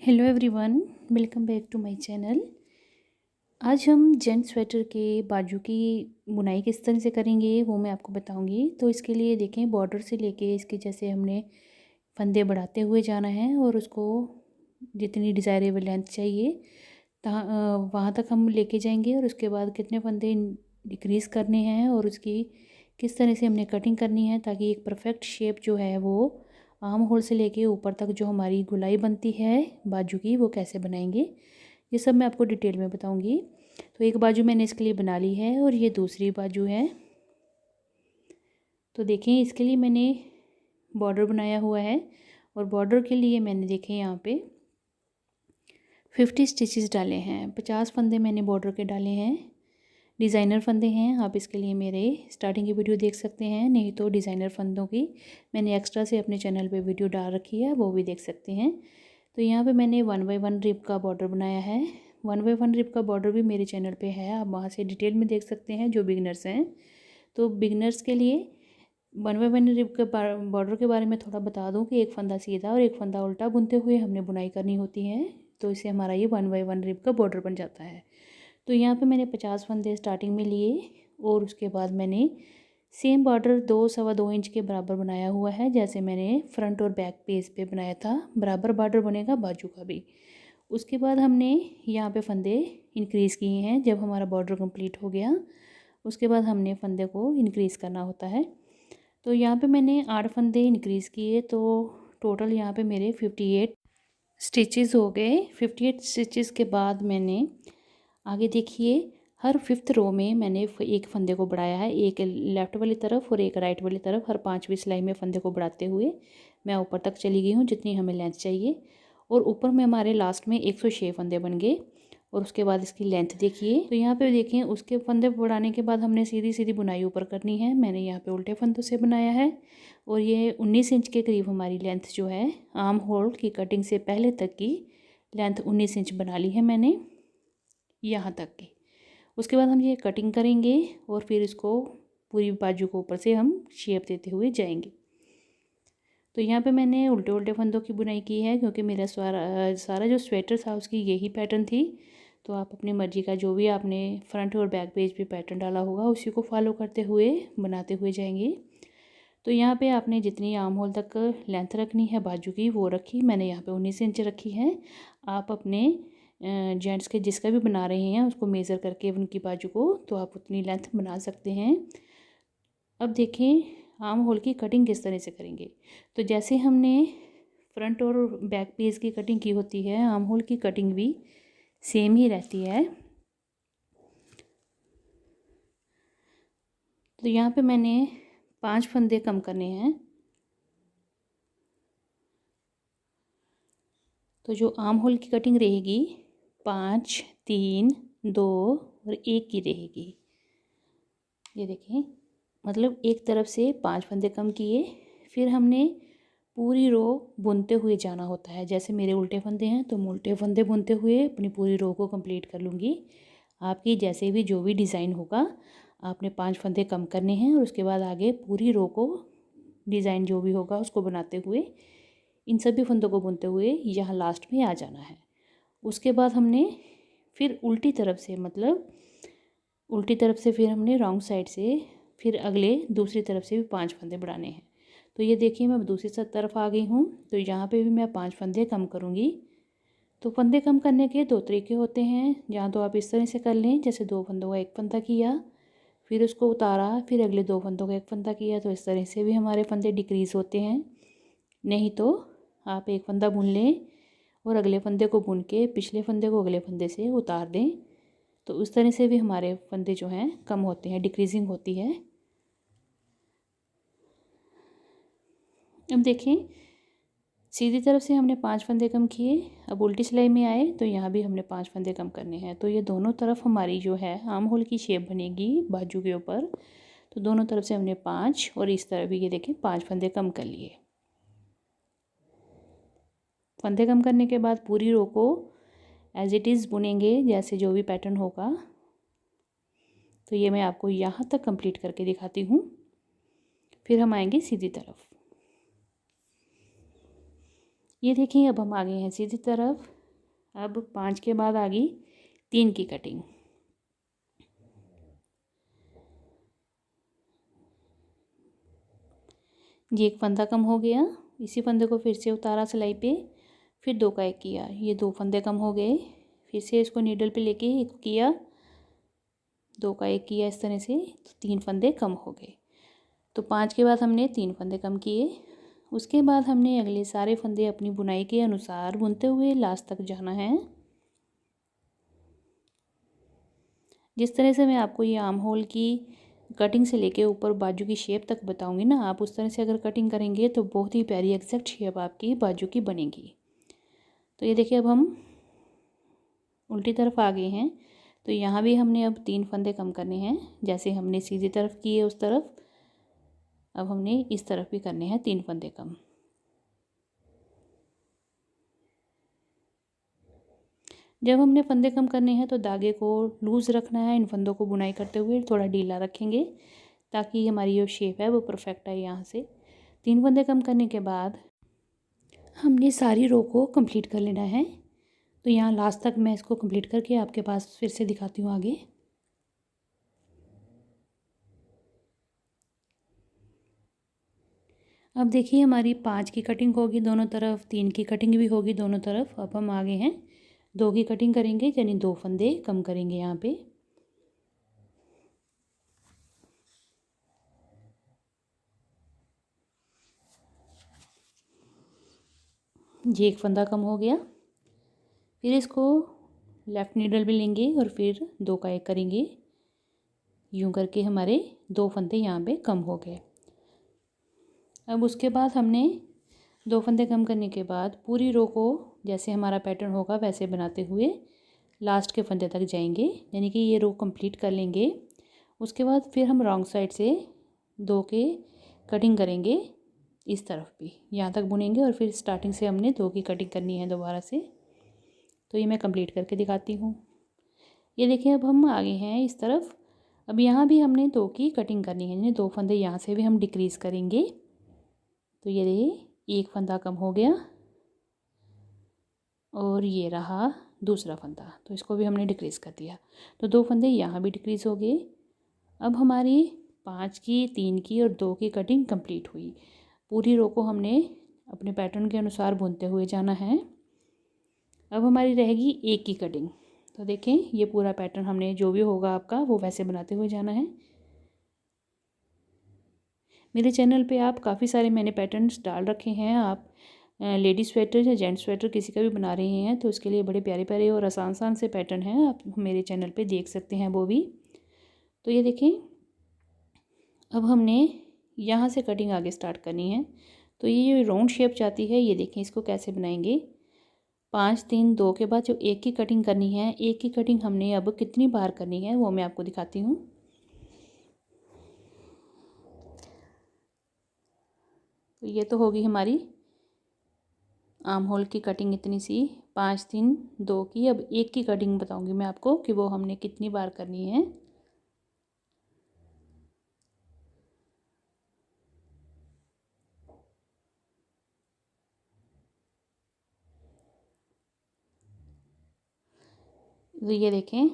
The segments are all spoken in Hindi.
Hello everyone, welcome back to my channel. आज हम जेंट स्वेटर के बाजू की बुनाई किस तरह से करेंगे वो मैं आपको बताऊंगी। तो इसके लिए देखें, बॉर्डर से लेके इसके जैसे हमने फंदे बढ़ाते हुए जाना है और उसको जितनी डिज़ायरेबल लेंथ चाहिए वहाँ तक हम लेके जाएंगे। और उसके बाद कितने फंदे डिक्रीज़ करने हैं और उसकी किस तरह से हमने कटिंग करनी है ताकि एक परफेक्ट शेप जो है वो आर्म होल से लेके ऊपर तक जो हमारी गोलाई बनती है बाजू की वो कैसे बनाएंगे, ये सब मैं आपको डिटेल में बताऊंगी। तो एक बाजू मैंने इसके लिए बना ली है और ये दूसरी बाजू है। तो देखें, इसके लिए मैंने बॉर्डर बनाया हुआ है और बॉर्डर के लिए मैंने देखें यहाँ पे 50 स्टिचेस डाले हैं। 50 फंदे मैंने बॉर्डर के डाले हैं। डिज़ाइनर फंदे हैं, आप इसके लिए मेरे स्टार्टिंग की वीडियो देख सकते हैं, नहीं तो डिज़ाइनर फंदों की मैंने एक्स्ट्रा से अपने चैनल पे वीडियो डाल रखी है, वो भी देख सकते हैं। तो यहाँ पे मैंने 1 बाय 1 रिब का बॉर्डर बनाया है। 1 बाय 1 रिब का बॉर्डर भी मेरे चैनल पे है, आप वहाँ से डिटेल में देख सकते हैं जो बिगनर्स हैं। तो बिगनर्स के लिए 1 बाय 1 रिब के बॉर्डर के बारे में थोड़ा बता दूँ कि एक फंदा सीधा और एक फंदा उल्टा बुनते हुए हमने बुनाई करनी होती है, तो इससे हमारा ये 1 बाय 1 रिब का बॉर्डर बन जाता है। तो यहाँ पे मैंने 50 फंदे स्टार्टिंग में लिए और उसके बाद मैंने सेम बॉर्डर 2 सवा 2 इंच के बराबर बनाया हुआ है, जैसे मैंने फ्रंट और बैक पेज पे बनाया था। बराबर बॉर्डर बनेगा बाजू का भी। उसके बाद हमने यहाँ पे फंदे इंक्रीज़ किए हैं। जब हमारा बॉर्डर कंप्लीट हो गया उसके बाद हमने फंदे को इंक्रीज़ करना होता है। तो यहाँ पे मैंने 8 फंदे इंक्रीज़ किए, तो टोटल यहाँ पे मेरे 58 स्टिचेस हो गए। 58 स्टिचेस के बाद मैंने आगे देखिए, हर 5th रो में मैंने एक फंदे को बढ़ाया है, एक लेफ़्ट वाली तरफ और एक राइट वाली तरफ। हर 5वीं सिलाई में फंदे को बढ़ाते हुए मैं ऊपर तक चली गई हूँ जितनी हमें लेंथ चाहिए। और ऊपर में हमारे लास्ट में 106 फंदे बन गए। और उसके बाद इसकी लेंथ देखिए, तो यहाँ पे देखें, उसके फंदे बढ़ाने के बाद हमने सीधी सीधी बुनाई ऊपर करनी है। मैंने यहाँ पे उल्टे फंदों से बनाया है और ये 19 इंच के करीब हमारी लेंथ जो है, आर्म होल की कटिंग से पहले तक की लेंथ 19 इंच बना ली है मैंने यहाँ तक की। उसके बाद हम ये कटिंग करेंगे और फिर इसको पूरी बाजू को ऊपर से हम शेप देते हुए जाएंगे। तो यहाँ पे मैंने उल्टे उल्टे फंदों की बुनाई की है क्योंकि मेरा सारा जो स्वेटर था उसकी यही पैटर्न थी। तो आप अपनी मर्ज़ी का जो भी आपने फ्रंट और बैक पेज पे पैटर्न डाला होगा उसी को फॉलो करते हुए बनाते हुए जाएंगे। तो यहाँ पे आपने जितनी आर्म होल तक लेंथ रखनी है बाजू की वो रखी। मैंने यहाँ पे 19 इंच रखी है। आप अपने जेंट्स के जिसका भी बना रहे हैं उसको मेज़र करके उनकी बाजू को तो आप उतनी लेंथ बना सकते हैं। अब देखें आर्म होल की कटिंग किस तरह से करेंगे। तो जैसे हमने फ्रंट और बैक पेज की कटिंग की होती है, आर्म होल की कटिंग भी सेम ही रहती है। तो यहाँ पे मैंने 5 फंदे कम करने हैं। तो जो आर्म होल की कटिंग रहेगी 5, 3, 2 और 1 की रहेगी। ये देखें, मतलब एक तरफ से 5 फंदे कम किए, फिर हमने पूरी रो बुनते हुए जाना होता है। जैसे मेरे उल्टे फंदे हैं तो मैं उल्टे फंदे बुनते हुए अपनी पूरी रो को कंप्लीट कर लूँगी। आपकी जैसे भी जो भी डिज़ाइन होगा आपने 5 फंदे कम करने हैं और उसके बाद आगे पूरी रो को डिज़ाइन जो भी होगा उसको बनाते हुए इन सभी फंदों को बुनते हुए यहाँ लास्ट में आ जाना है। उसके बाद हमने फिर उल्टी तरफ से, मतलब उल्टी तरफ से फिर हमने रॉन्ग साइड से फिर अगले दूसरी तरफ से भी 5 फंदे बढ़ाने हैं। तो ये देखिए, मैं दूसरी तरफ आ गई हूँ, तो यहाँ पे भी मैं 5 फंदे कम करूँगी। तो फंदे कम करने के 2 तरीके होते हैं। जहाँ तो आप इस तरह से कर लें, जैसे 2 फंदों का एक फंदा किया फिर उसको उतारा, फिर अगले 2 फंदों का एक फंदा किया, तो इस तरह से भी हमारे फंदे डिक्रीज़ होते हैं। नहीं तो आप एक फंदा बुन लें और अगले फंदे को बुन के पिछले फंदे को अगले फंदे से उतार दें, तो उस तरह से भी हमारे फंदे जो हैं कम होते हैं, डिक्रीजिंग होती है। अब देखें, सीधी तरफ से हमने 5 फंदे कम किए, अब उल्टी सिलाई में आए तो यहाँ भी हमने 5 फंदे कम करने हैं। तो ये दोनों तरफ हमारी जो है आर्म होल की शेप बनेगी बाजू के ऊपर। तो दोनों तरफ से हमने 5 और इस तरफ भी ये देखें 5 फंदे कम कर लिए। फंदे कम करने के बाद पूरी रो को एज इट इज़ बुनेंगे जैसे जो भी पैटर्न होगा। तो ये मैं आपको यहाँ तक कंप्लीट करके दिखाती हूँ, फिर हम आएंगे सीधी तरफ। ये देखिए अब हम आ गए हैं सीधी तरफ। अब 5 के बाद आ गई 3 की कटिंग। ये एक फंदा कम हो गया, इसी फंदे को फिर से उतारा सिलाई पे, फिर 2 का 1 किया, ये 2 फंदे कम हो गए। फिर से इसको नीडल पे लेके एक किया, 2 का 1 किया, इस तरह से तो 3 फंदे कम हो गए। तो 5 के बाद हमने 3 फंदे कम किए। उसके बाद हमने अगले सारे फंदे अपनी बुनाई के अनुसार बुनते हुए लास्ट तक जाना है। जिस तरह से मैं आपको ये आर्म होल की कटिंग से लेके ऊपर बाजू की शेप तक बताऊंगी ना, आप उस तरह से अगर कटिंग करेंगे तो बहुत ही प्यारी एग्जैक्ट शेप आपकी बाजू की बनेगी। तो ये देखिए अब हम उल्टी तरफ आ गए हैं। तो यहाँ भी हमने अब 3 फंदे कम करने हैं, जैसे हमने सीधी तरफ किए उस तरफ अब हमने इस तरफ भी करने हैं 3 फंदे कम। जब हमने फंदे कम करने हैं तो धागे को लूज़ रखना है। इन फंदों को बुनाई करते हुए थोड़ा ढीला रखेंगे ताकि हमारी जो शेप है वो परफेक्ट आए। यहाँ से 3 फंदे कम करने के बाद हमने सारी रो को कंप्लीट कर लेना है। तो यहाँ लास्ट तक मैं इसको कंप्लीट करके आपके पास फिर से दिखाती हूँ आगे। अब देखिए हमारी 5 की कटिंग होगी दोनों तरफ, 3 की कटिंग भी होगी दोनों तरफ। अब हम आगे हैं 2 की कटिंग करेंगे, यानी 2 फंदे कम करेंगे यहाँ पे। ये एक फंदा कम हो गया। फिर इसको लेफ़्ट नीडल भी लेंगे और फिर 2 का 1 करेंगे। यूँ करके हमारे 2 फंदे यहाँ पे कम हो गए। अब उसके बाद हमने 2 फंदे कम करने के बाद पूरी रो को जैसे हमारा पैटर्न होगा वैसे बनाते हुए लास्ट के फंदे तक जाएंगे, यानी कि ये रो कंप्लीट कर लेंगे। उसके बाद फिर हम रॉन्ग साइड से 2 के कटिंग करेंगे, इस तरफ भी यहाँ तक बुनेंगे और फिर स्टार्टिंग से हमने 2 की कटिंग करनी है दोबारा से। तो ये मैं कंप्लीट करके दिखाती हूँ। ये देखिए अब हम आगे हैं इस तरफ। अब यहाँ भी हमने 2 की कटिंग करनी है, यानी 2 फंदे यहाँ से भी हम डिक्रीज़ करेंगे। तो ये देखिए एक फंदा कम हो गया और ये रहा दूसरा फंदा, तो इसको भी हमने डिक्रीज़ कर दिया। तो 2 फंदे यहाँ भी डिक्रीज़ हो गए। अब हमारी 5 की, 3 की और 2 की कटिंग कंप्लीट हुई। पूरी रो को हमने अपने पैटर्न के अनुसार बुनते हुए जाना है। अब हमारी रहेगी 1 की कटिंग। तो देखें ये पूरा पैटर्न हमने जो भी होगा आपका वो वैसे बनाते हुए जाना है। मेरे चैनल पे आप काफ़ी सारे मैंने पैटर्न्स डाल रखे हैं। आप लेडीज़ स्वेटर या जेंट्स स्वेटर किसी का भी बना रहे हैं तो उसके लिए बड़े प्यारे प्यारे और आसान आसान से पैटर्न हैं, आप मेरे चैनल पे देख सकते हैं वो भी। तो ये देखें अब हमने यहाँ से कटिंग आगे स्टार्ट करनी है। तो ये जो राउंड शेप चाहती है, ये देखें इसको कैसे बनाएंगे। 5 3 2 के बाद जो 1 की कटिंग करनी है, 1 की कटिंग हमने अब कितनी बार करनी है वो मैं आपको दिखाती हूँ। तो ये तो होगी हमारी आर्म होल की कटिंग इतनी सी 5 3 2 की। अब 1 की कटिंग बताऊंगी मैं आपको कि वो हमने कितनी बार करनी है। तो ये देखें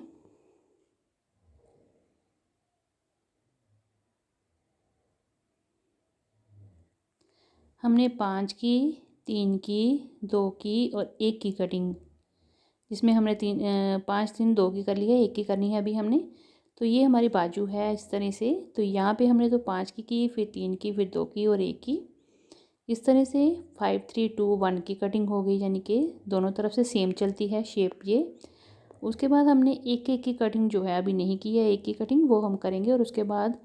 हमने 5 की, 3 की, 2 की और 1 की कटिंग, जिसमें हमने 5 3 2 की कर ली है, 1 की करनी है अभी हमने। तो ये हमारी बाजू है इस तरह से। तो यहाँ पे हमने तो 5 की, फिर 3 की, फिर 2 की और 1 की, इस तरह से 5 3 2 1 की कटिंग हो गई, यानी कि दोनों तरफ से सेम चलती है शेप ये। उसके बाद हमने 1 1 की कटिंग जो है अभी नहीं की है, 1 की कटिंग वो हम करेंगे। और उसके बाद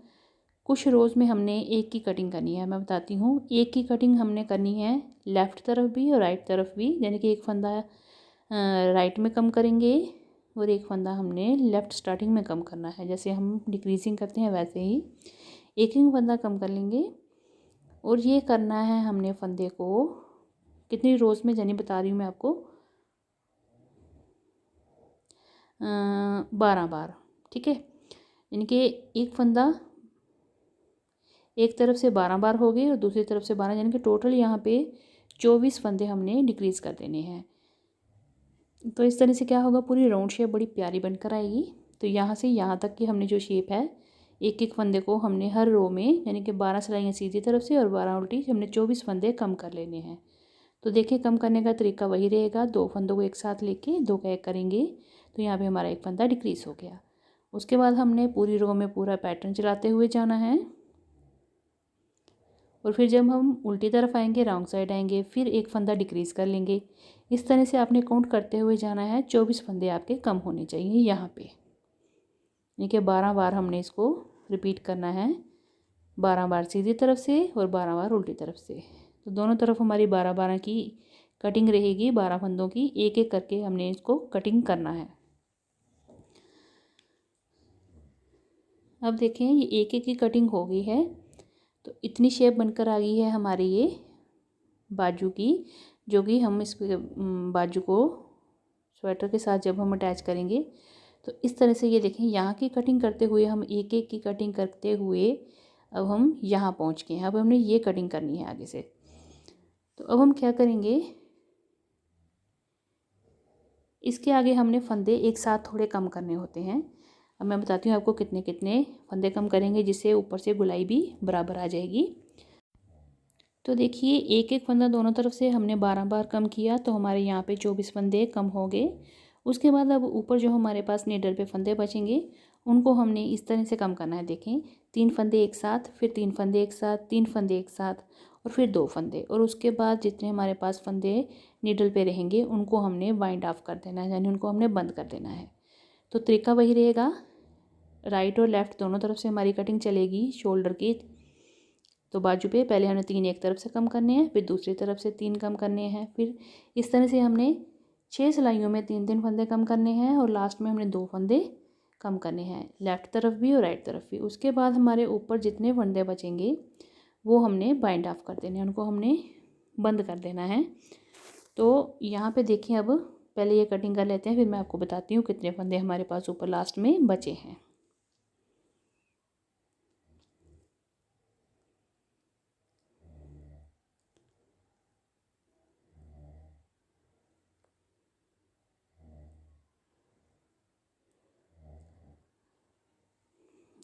कुछ रोज़ में हमने 1 की कटिंग करनी है, मैं बताती हूँ। 1 की कटिंग हमने करनी है लेफ़्ट तरफ भी और राइट तरफ भी, यानी कि एक फंदा राइट में कम करेंगे और एक फंदा हमने लेफ़्ट स्टार्टिंग में कम करना है। जैसे हम डिक्रीजिंग करते हैं वैसे ही एक एक फंदा कम कर लेंगे। और ये करना है हमने फंदे को कितनी रोज़ में, यानी बता रही हूँ मैं आपको 12 बार, ठीक है। यानी कि एक फंदा एक तरफ से 12 बार हो गई और दूसरी तरफ से 12, यानी कि टोटल यहाँ पे 24 फंदे हमने डिक्रीज़ कर देने हैं। तो इस तरह से क्या होगा, पूरी राउंड शेप बड़ी प्यारी बनकर आएगी। तो यहाँ से यहाँ तक की हमने जो शेप है, एक एक फंदे को हमने हर रो में यानी कि 12 सिलाइयाँ सीधी तरफ से और 12 उल्टी, हमने 24 फंदे कम कर लेने हैं। तो देखिए कम करने का तरीका वही रहेगा, 2 फंदों को एक साथ लेके 2 का 1 करेंगे तो यहाँ पे हमारा एक फंदा डिक्रीज़ हो गया। उसके बाद हमने पूरी रो में पूरा पैटर्न चलाते हुए जाना है और फिर जब हम उल्टी तरफ आएंगे, रॉन्ग साइड आएंगे, फिर एक फंदा डिक्रीज़ कर लेंगे। इस तरह से आपने काउंट करते हुए जाना है। 24 फंदे आपके कम होने चाहिए यहाँ पे, यानी कि 12 बार हमने इसको रिपीट करना है, 12 बार सीधी तरफ से और 12 बार उल्टी तरफ से। तो दोनों तरफ हमारी 12-12 की कटिंग रहेगी, 12 फंदों की, एक एक करके हमने इसको कटिंग करना है। अब देखें ये एक एक की कटिंग हो गई है, तो इतनी शेप बनकर आ गई है हमारी ये बाजू की, जो कि हम इस बाजू को स्वेटर के साथ जब हम अटैच करेंगे तो इस तरह से ये देखें यहाँ की कटिंग करते हुए हम एक एक की कटिंग करते हुए अब हम यहाँ पहुँच गए हैं। अब हमने ये कटिंग करनी है आगे से। तो अब हम क्या करेंगे, इसके आगे हमने फंदे एक साथ थोड़े कम करने होते हैं। अब मैं बताती हूँ आपको कितने कितने फंदे कम करेंगे, जिससे ऊपर से गुलाई भी बराबर आ जाएगी। तो देखिए एक एक फंदा दोनों तरफ से हमने 12 बार कम किया, तो हमारे यहाँ पे 24 फंदे कम हो गए। उसके बाद अब ऊपर जो हमारे पास नीडल पे फंदे बचेंगे, उनको हमने इस तरह से कम करना है। देखें 3 फंदे एक साथ, फिर 3 फंदे एक साथ, 3 फंदे एक साथ और फिर 2 फंदे, और उसके बाद जितने हमारे पास फंदे नीडल पे रहेंगे उनको हमने वाइंड ऑफ कर देना है, यानी उनको हमने बंद कर देना है। तो तरीका वही रहेगा, राइट और लेफ़्ट दोनों तरफ से हमारी कटिंग चलेगी शोल्डर की। तो बाजू पे पहले हमने 3 एक तरफ से कम करने हैं, फिर दूसरी तरफ से 3 कम करने हैं, फिर इस तरह से हमने 6 सिलाइयों में 3-3 फंदे कम करने हैं और लास्ट में हमने 2 फंदे कम करने हैं, लेफ़्ट तरफ भी और राइट तरफ भी। उसके बाद हमारे ऊपर जितने फंदे बचेंगे वो हमने बाइंड ऑफ कर देने हैं, उनको हमने बंद कर देना है। तो यहाँ पे देखिए, अब पहले ये कटिंग कर लेते हैं, फिर मैं आपको बताती हूँ कितने फंदे हमारे पास ऊपर लास्ट में बचे हैं।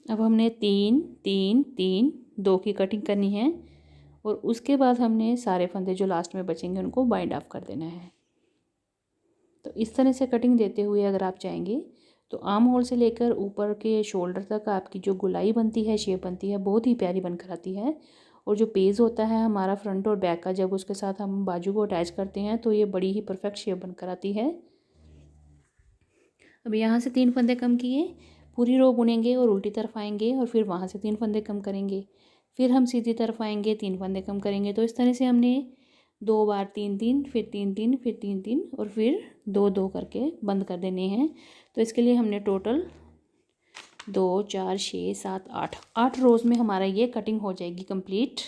अब हमने 3 3 3 2 की कटिंग करनी है और उसके बाद हमने सारे फंदे जो लास्ट में बचेंगे उनको बाइंड ऑफ कर देना है। तो इस तरह से कटिंग देते हुए अगर आप चाहेंगे तो आर्म होल से लेकर ऊपर के शोल्डर तक आपकी जो गुलाई बनती है, शेप बनती है, बहुत ही प्यारी बनकर आती है। और जो पेज होता है हमारा फ्रंट और बैक का, जब उसके साथ हम बाजू को अटैच करते हैं तो ये बड़ी ही परफेक्ट शेप बनकर आती है। अब यहाँ से 3 फंदे कम किए, पूरी रो बुनेंगे और उल्टी तरफ आएंगे और फिर वहाँ से 3 फंदे कम करेंगे, फिर हम सीधी तरफ आएंगे, 3 फंदे कम करेंगे। तो इस तरह से हमने 2 बार 3-3, फिर 3-3, फिर 3-3 और फिर 2-2 करके बंद कर देने हैं। तो इसके लिए हमने टोटल 2 4 6 7 8 रोज़ में हमारा ये कटिंग हो जाएगी कंप्लीट।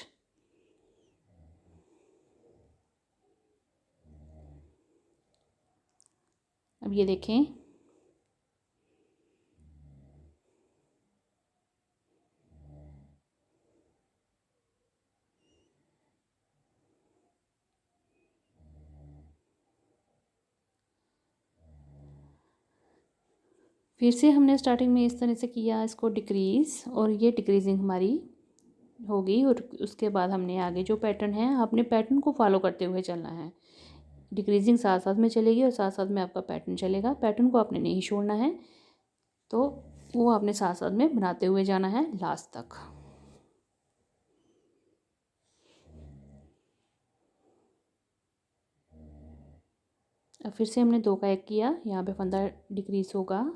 अब ये देखें, फिर से हमने स्टार्टिंग में इस तरह से किया इसको डिक्रीज़, और ये डिक्रीजिंग हमारी होगी। और उसके बाद हमने आगे जो पैटर्न है, आपने पैटर्न को फॉलो करते हुए चलना है। डिक्रीजिंग साथ साथ में चलेगी और साथ साथ में आपका पैटर्न चलेगा, पैटर्न को आपने नहीं छोड़ना है। तो वो आपने साथ साथ में बनाते हुए जाना है लास्ट तक। अब फिर से हमने 2 का 1 किया, यहाँ पे फंदा डिक्रीज होगा।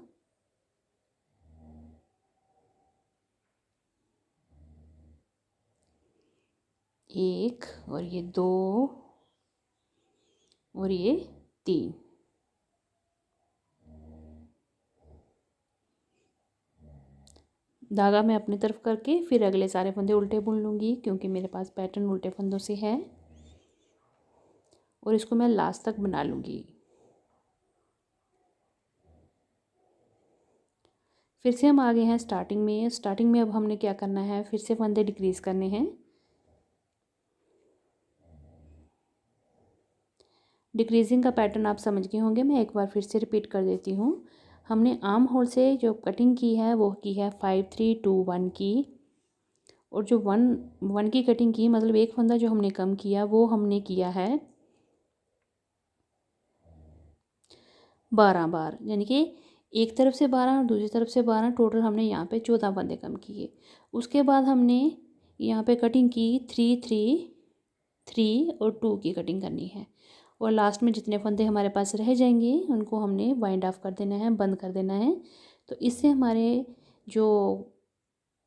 एक और ये 2 और ये 3। धागा मैं अपनी तरफ करके फिर अगले सारे फंदे उल्टे बुन लूँगी, क्योंकि मेरे पास पैटर्न उल्टे फंदों से है, और इसको मैं लास्ट तक बना लूँगी। फिर से हम आ गए हैं स्टार्टिंग में। स्टार्टिंग में अब हमने क्या करना है, फिर से फंदे डिक्रीज़ करने हैं। डिक्रीजिंग का पैटर्न आप समझ गए होंगे, मैं एक बार फिर से रिपीट कर देती हूँ। हमने आर्म होल से जो कटिंग की है वो की है 5 3 2 1 की, और जो 1 की कटिंग की मतलब एक फंदा जो हमने कम किया वो हमने किया है 12 बार, यानी कि एक तरफ से 12 और दूसरी तरफ से 12, टोटल हमने यहाँ पे 14 फंदे कम किए। उसके बाद हमने यहाँ पे कटिंग की 3 3 3 और 2 की कटिंग करनी है, और लास्ट में जितने फंदे हमारे पास रह जाएंगे उनको हमने वाइंड ऑफ कर देना है, बंद कर देना है। तो इससे हमारे जो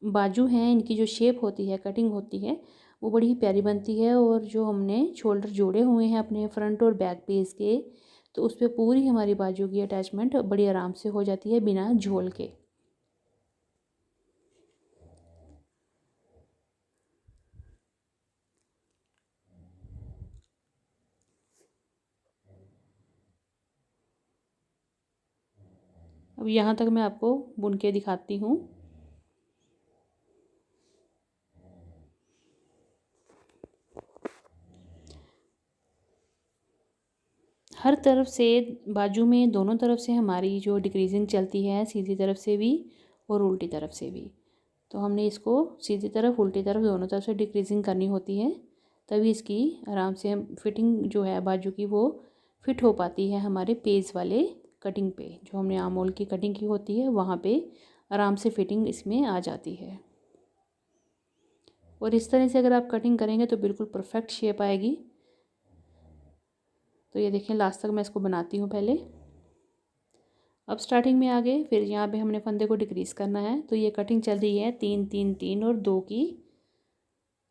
बाजू हैं इनकी जो शेप होती है, कटिंग होती है, वो बड़ी ही प्यारी बनती है। और जो हमने शोल्डर जोड़े हुए हैं अपने फ्रंट और बैक पेज के, तो उस पर पूरी हमारी बाजू की अटैचमेंट बड़ी आराम से हो जाती है बिना झोल के। अब यहाँ तक मैं आपको बुन के दिखाती हूँ। हर तरफ से बाजू में दोनों तरफ से हमारी जो डिक्रीजिंग चलती है, सीधी तरफ से भी और उल्टी तरफ से भी। तो हमने इसको सीधी तरफ उल्टी तरफ दोनों तरफ से डिक्रीजिंग करनी होती है, तभी इसकी आराम से हम फिटिंग जो है बाजू की वो फिट हो पाती है हमारे पेज वाले कटिंग पे। जो हमने आर्म होल की कटिंग की होती है वहाँ पे आराम से फिटिंग इसमें आ जाती है। और इस तरह से अगर आप कटिंग करेंगे तो बिल्कुल परफेक्ट शेप आएगी। तो ये देखें, लास्ट तक मैं इसको बनाती हूँ पहले। अब स्टार्टिंग में आ गए, फिर यहाँ पे हमने फंदे को डिक्रीज़ करना है। तो ये कटिंग चल रही है 3 3 3 और 2 की,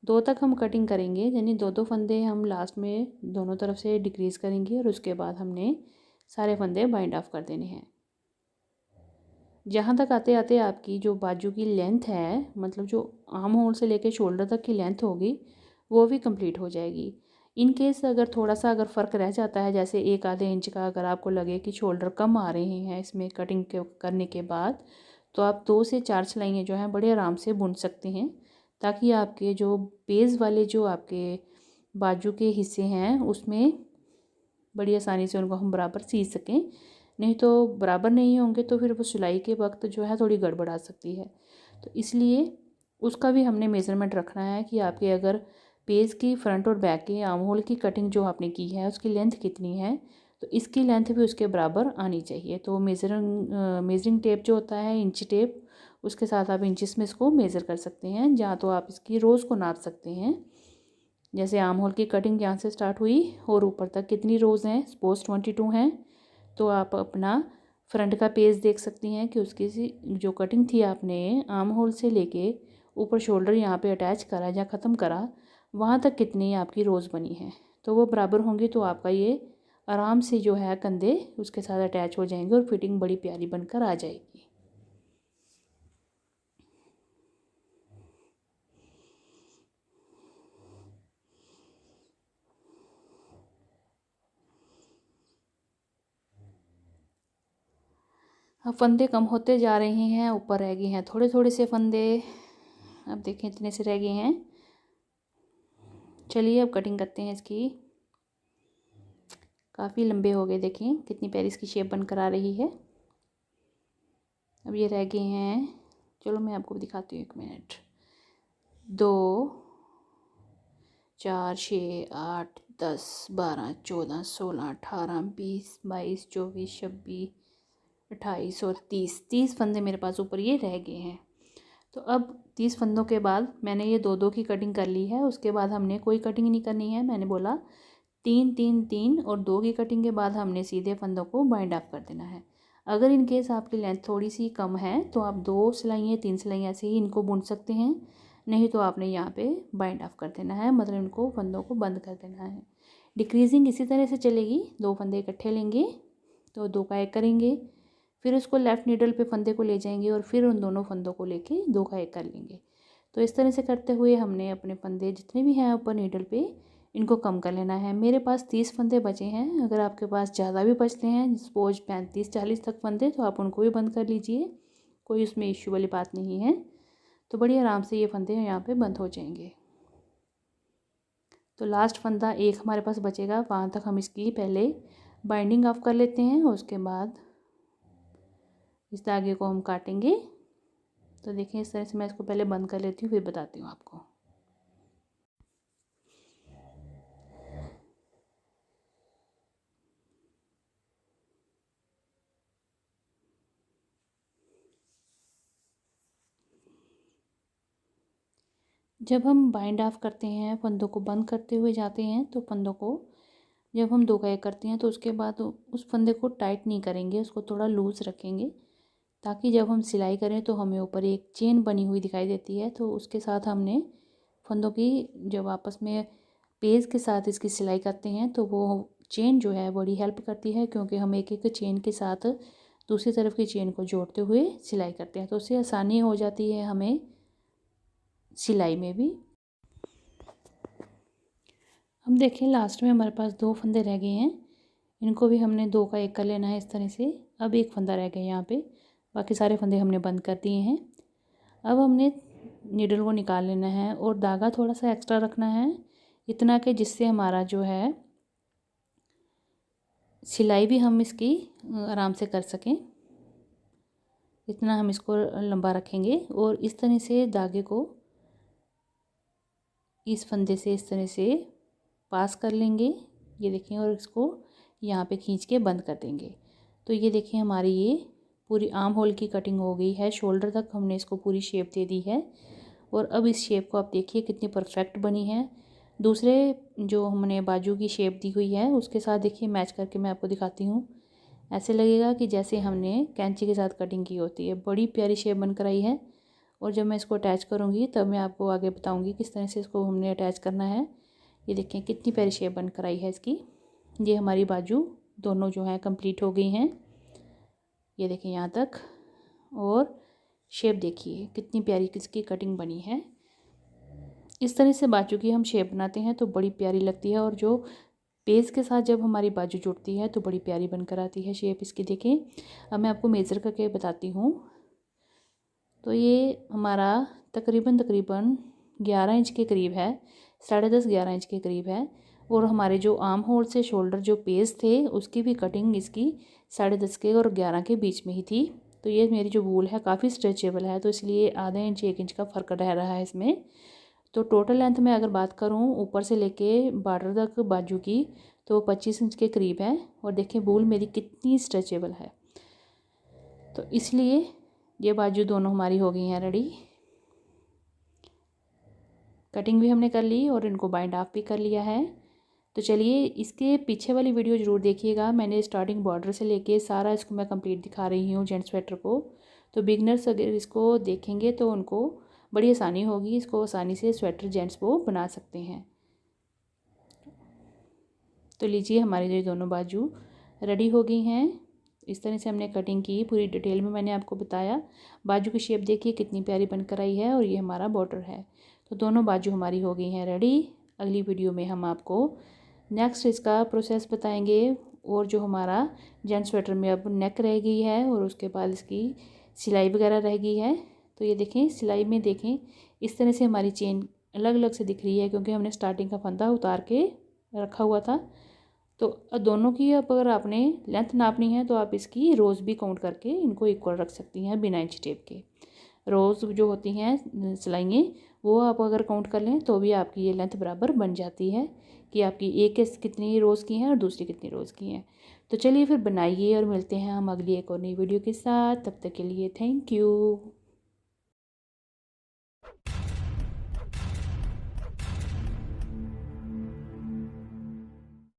2 तक हम कटिंग करेंगे, यानी 2 2 फंदे हम लास्ट में दोनों तरफ से डिक्रीज़ करेंगे, और उसके बाद हमने सारे फंदे बाइंड ऑफ कर देने हैं। जहाँ तक आते आते आपकी जो बाजू की लेंथ है, मतलब जो आर्म होल से लेके शोल्डर तक की लेंथ होगी, वो भी कंप्लीट हो जाएगी। इन केस अगर थोड़ा सा अगर फ़र्क रह जाता है, जैसे 1 आधे इंच का अगर आपको लगे कि शोल्डर कम आ रहे हैं इसमें कटिंग के करने के बाद, तो आप 2 से 4 सिलाइयाँ जो हैं बड़े आराम से बुन सकते हैं, ताकि आपके जो बेस वाले जो आपके बाजू के हिस्से हैं उसमें बड़ी आसानी से उनको हम बराबर सी सकें। नहीं तो बराबर नहीं होंगे तो फिर वो सिलाई के वक्त जो है थोड़ी गड़बड़ आ सकती है। तो इसलिए उसका भी हमने मेज़रमेंट रखना है कि आपके अगर पेज की फ्रंट और बैक की आर्म होल की कटिंग जो आपने की है उसकी लेंथ कितनी है, तो इसकी लेंथ भी उसके बराबर आनी चाहिए। तो मेजरिंग टेप जो होता है, इंच टेप, उसके साथ आप इंचिस में इसको मेज़र कर सकते हैं। जहाँ तो आप इसकी रोज़ को नाप सकते हैं, जैसे आर्म होल की कटिंग यहाँ से स्टार्ट हुई और ऊपर तक कितनी रोज़ हैं, सपोज 22 हैं, तो आप अपना फ्रंट का पेज देख सकती हैं कि उसकी जो कटिंग थी आपने आर्म होल से लेके ऊपर शोल्डर यहाँ पे अटैच करा या ख़त्म करा, वहाँ तक कितनी आपकी रोज़ बनी है। तो वो बराबर होंगी तो आपका ये आराम से जो है कंधे उसके साथ अटैच हो जाएंगे और फिटिंग बड़ी प्यारी बनकर आ जाएगी। अब फंदे कम होते जा रहे हैं, ऊपर रह गए हैं थोड़े थोड़े से फंदे। अब देखें इतने से रह गए हैं। चलिए अब कटिंग करते हैं इसकी। काफ़ी लंबे हो गए, देखें कितनी प्यारी इसकी शेप बनकर आ रही है। अब ये रह गए हैं, चलो मैं आपको दिखाती हूँ, 1 मिनट। 2 4 6 8 10 12 14 16 18 20 22 24 26 28 और 30 फंदे मेरे पास ऊपर ये रह गए हैं। तो अब 30 फंदों के बाद मैंने ये 2 2 की कटिंग कर ली है। उसके बाद हमने कोई कटिंग नहीं करनी है, मैंने बोला 3 3 3 और 2 की कटिंग के बाद हमने सीधे फंदों को बाइंड अप कर देना है। अगर इन केस आपकी लेंथ थोड़ी सी कम है तो आप 2 सिलाइयाँ 3 सिलाइयाँ से ही इनको बुन सकते हैं, नहीं तो आपने यहाँ पे बाइंड ऑफ कर देना है, मतलब इनको फंदों को बंद कर देना है। डिक्रीजिंग इसी तरह से चलेगी, 2 फंदे इकट्ठे लेंगे तो 2 का 1 करेंगे, फिर उसको लेफ़्ट नीडल पे फंदे को ले जाएंगे और फिर उन दोनों फंदों को लेके 2 का 1 कर लेंगे। तो इस तरह से करते हुए हमने अपने फंदे जितने भी हैं ऊपर नीडल पे इनको कम कर लेना है। मेरे पास 30 फंदे बचे हैं, अगर आपके पास ज़्यादा भी बचते हैं, सपोज 35 40 तक फंदे, तो आप उनको भी बंद कर लीजिए, कोई उसमें इश्यू वाली बात नहीं है। तो बड़ी आराम से ये फंदे यहाँ पे बंद हो जाएंगे। तो लास्ट फंदा एक हमारे पास बचेगा, वहाँ तक हम इसकी पहले बाइंडिंग ऑफ कर लेते हैं और उसके बाद इस धागे को हम काटेंगे। तो देखिए इस तरह से मैं इसको पहले बंद कर लेती हूँ, फिर बताती हूँ आपको। जब हम बाइंड ऑफ करते हैं, फंदों को बंद करते हुए जाते हैं, तो फंदों को जब हम दो का करते हैं तो उसके बाद उस फंदे को टाइट नहीं करेंगे, उसको थोड़ा लूज़ रखेंगे, ताकि जब हम सिलाई करें तो हमें ऊपर एक चेन बनी हुई दिखाई देती है। तो उसके साथ हमने फंदों की जब आपस में पेज के साथ इसकी सिलाई करते हैं तो वो चेन जो है बड़ी हेल्प करती है, क्योंकि हम एक एक चेन के साथ दूसरी तरफ की चेन को जोड़ते हुए सिलाई करते हैं, तो उससे आसानी हो जाती है हमें सिलाई में भी। हम देखें लास्ट में हमारे पास दो फंदे रह गए हैं, इनको भी हमने दो का एक कर लेना है इस तरह से। अब एक फंदा रह गया यहाँ पे, बाकी सारे फंदे हमने बंद कर दिए हैं। अब हमने नीडल को निकाल लेना है और धागा थोड़ा सा एक्स्ट्रा रखना है, इतना कि जिससे हमारा जो है सिलाई भी हम इसकी आराम से कर सकें, इतना हम इसको लंबा रखेंगे। और इस तरह से धागे को इस फंदे से इस तरह से पास कर लेंगे, ये देखें, और इसको यहाँ पे खींच के बंद कर देंगे। तो ये देखें हमारी ये पूरी आर्म होल की कटिंग हो गई है, शोल्डर तक हमने इसको पूरी शेप दे दी है। और अब इस शेप को आप देखिए कितनी परफेक्ट बनी है। दूसरे जो हमने बाजू की शेप दी हुई है उसके साथ देखिए मैच करके मैं आपको दिखाती हूँ। ऐसे लगेगा कि जैसे हमने कैंची के साथ कटिंग की होती है। बड़ी प्यारी शेप बनकर आई है। और जब मैं इसको अटैच करूँगी तब मैं आपको आगे बताऊँगी किस तरह से इसको हमने अटैच करना है। ये देखें कितनी प्यारी शेप बनकर आई है इसकी। ये हमारी बाजू दोनों जो हैं कंप्लीट हो गई हैं, ये देखें यहाँ तक। और शेप देखिए कितनी प्यारी किसकी कटिंग बनी है। इस तरह से बाजू की हम शेप बनाते हैं तो बड़ी प्यारी लगती है, और जो पेज के साथ जब हमारी बाजू जुड़ती है तो बड़ी प्यारी बनकर आती है शेप इसकी। देखें अब मैं आपको मेज़र करके बताती हूँ। तो ये हमारा तकरीबन 11 इंच के करीब है, 10.5 11 इंच के करीब है। और हमारे जो आर्म होल से शोल्डर जो पेज थे उसकी भी कटिंग इसकी 10.5 के और 11 के बीच में ही थी। तो ये मेरी जो वूल है काफ़ी स्ट्रेचेबल है, तो इसलिए आधा इंच 1 इंच का फ़र्क रह रहा है इसमें। तो टोटल लेंथ में अगर बात करूँ ऊपर से लेके बॉर्डर तक बाजू की, तो 25 इंच के करीब है। और देखें वूल मेरी कितनी स्ट्रेचेबल है, तो इसलिए ये बाजू दोनों हमारी हो गई हैं रेडी। कटिंग भी हमने कर ली और इनको बाइंड ऑफ भी कर लिया है। तो चलिए इसके पीछे वाली वीडियो ज़रूर देखिएगा। मैंने स्टार्टिंग बॉर्डर से लेके सारा इसको मैं कंप्लीट दिखा रही हूँ जेंट्स स्वेटर को। तो बिगनर्स अगर इसको देखेंगे तो उनको बड़ी आसानी होगी, इसको आसानी से स्वेटर जेंट्स वो बना सकते हैं। तो लीजिए हमारी जो दोनों बाजू रेडी हो गई हैं। इस तरह से हमने कटिंग की, पूरी डिटेल में मैंने आपको बताया। बाजू की शेप देखिए कितनी प्यारी बनकर आई है, और ये हमारा बॉर्डर है। तो दोनों बाजू हमारी हो गई हैं रेडी। अगली वीडियो में हम आपको नेक्स्ट इसका प्रोसेस बताएंगे, और जो हमारा जेंट्स स्वेटर में अब नेक रह गई है और उसके बाद इसकी सिलाई वगैरह रह गई है। तो ये देखें सिलाई में देखें इस तरह से हमारी चेन अलग अलग से दिख रही है, क्योंकि हमने स्टार्टिंग का फंदा उतार के रखा हुआ था। तो दोनों की अब अगर आपने लेंथ नापनी है तो आप इसकी रोज़ भी काउंट करके इनको इक्वल रख सकती हैं बिना इंच टेप के। रोज़ जो होती हैं सिलाइयाँ वो आप अगर काउंट कर लें तो भी आपकी ये लेंथ बराबर बन जाती है कि आपकी एक कितनी रोज़ की हैं और दूसरी कितनी रोज़ की हैं। तो चलिए फिर बनाइए और मिलते हैं हम अगली एक और नई वीडियो के साथ। तब तक के लिए थैंक यू।